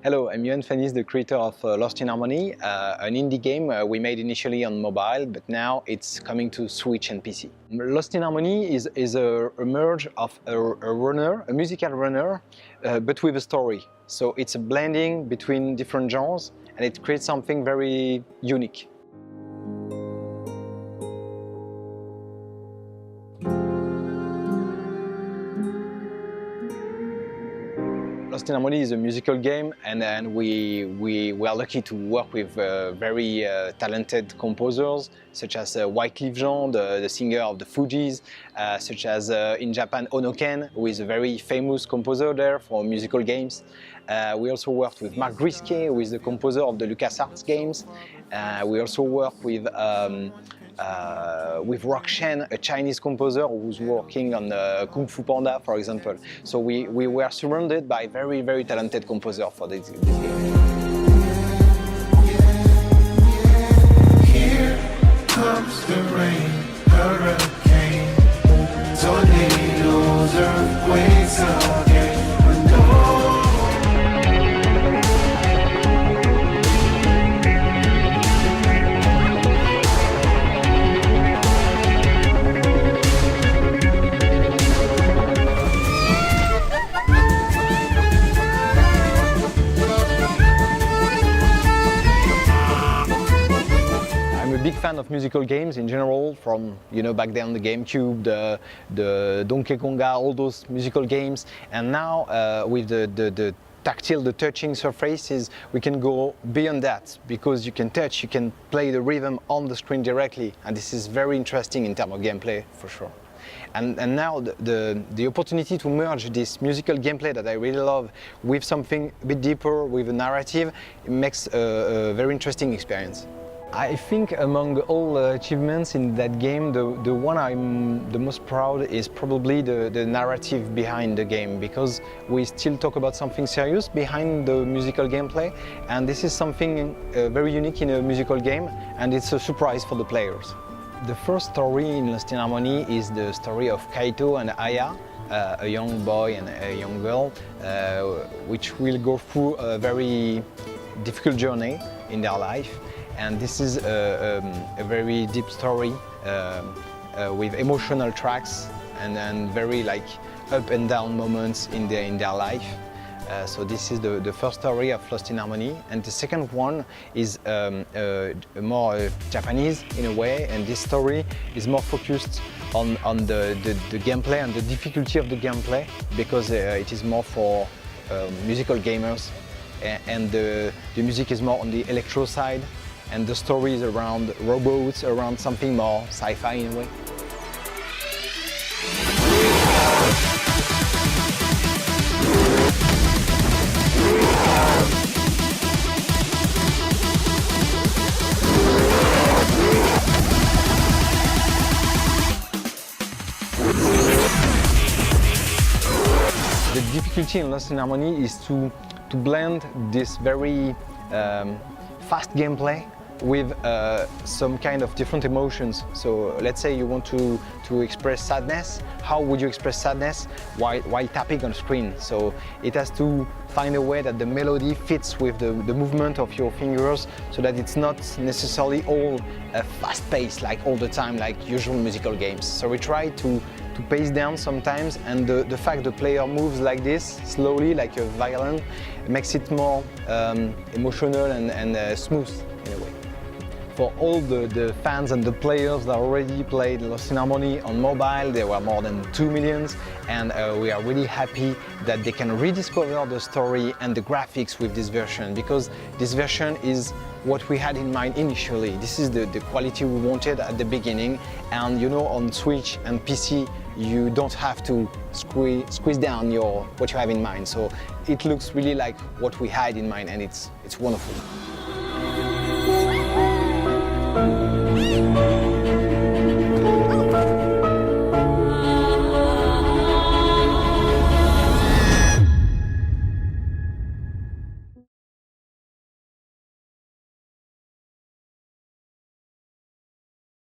Hello, I'm Yoan Fanise, the creator of Lost in Harmony, an indie game we made initially on mobile, but now it's coming to Switch and PC. Lost in Harmony is a merge of a runner, a musical runner, but with a story. So it's a blending between different genres, and it creates something very unique. Lost in Harmony is a musical game, and we are lucky to work with very talented composers, such as Wyclef Jean, the singer of the Fugees, such as in Japan Ono Ken, who is a very famous composer there for musical games. We also worked with Marc Grisquet, who is the composer of the LucasArts games. We also work with Rock Shen, a Chinese composer who's working on Kung Fu Panda, for example. So we were surrounded by very talented composers for this game. Here comes the rain, hurricane, tornadoes, earthquakes again. Big fan of musical games in general, from back then the GameCube, the Donkey Konga, all those musical games, and now with the tactile, the touching surfaces, we can go beyond that, because you can touch, you can play the rhythm on the screen directly, and this is very interesting in terms of gameplay for sure. And now the opportunity to merge this musical gameplay that I really love with something a bit deeper, with a narrative, it makes a very interesting experience. I think among all achievements in that game, the one I'm the most proud is probably the narrative behind the game, because we still talk about something serious behind the musical gameplay, and this is something very unique in a musical game, and it's a surprise for the players. The first story in Lost in Harmony is the story of Kaito and Aya, a young boy and a young girl, which will go through a very difficult journey in their life. And this is a very deep story with emotional tracks and very up and down moments in their life. So this is the first story of Lost in Harmony, and the second one is more Japanese in a way, and this story is more focused on the gameplay and the difficulty of the gameplay, because it is more for musical gamers, and the music is more on the electro side, and the story is around robots, around something more sci-fi in a way. The difficulty in Lost in Harmony is to blend this very fast gameplay with some kind of different emotions. So let's say you want to express sadness. How would you express sadness while tapping on screen? So it has to find a way that the melody fits with the movement of your fingers, so that it's not necessarily all fast paced like all the time, like usual musical games. So we try to pace down sometimes, and the fact the player moves like this, slowly, like a violin, makes it more emotional and smooth in a way. For all the fans and the players that already played Lost in Harmony on mobile, there were more than 2 million, and we are really happy that they can rediscover the story and the graphics with this version, because this version is what we had in mind initially. This is the quality we wanted at the beginning, and on Switch and PC you don't have to squeeze down what you have in mind, so it looks really like what we had in mind, and it's wonderful.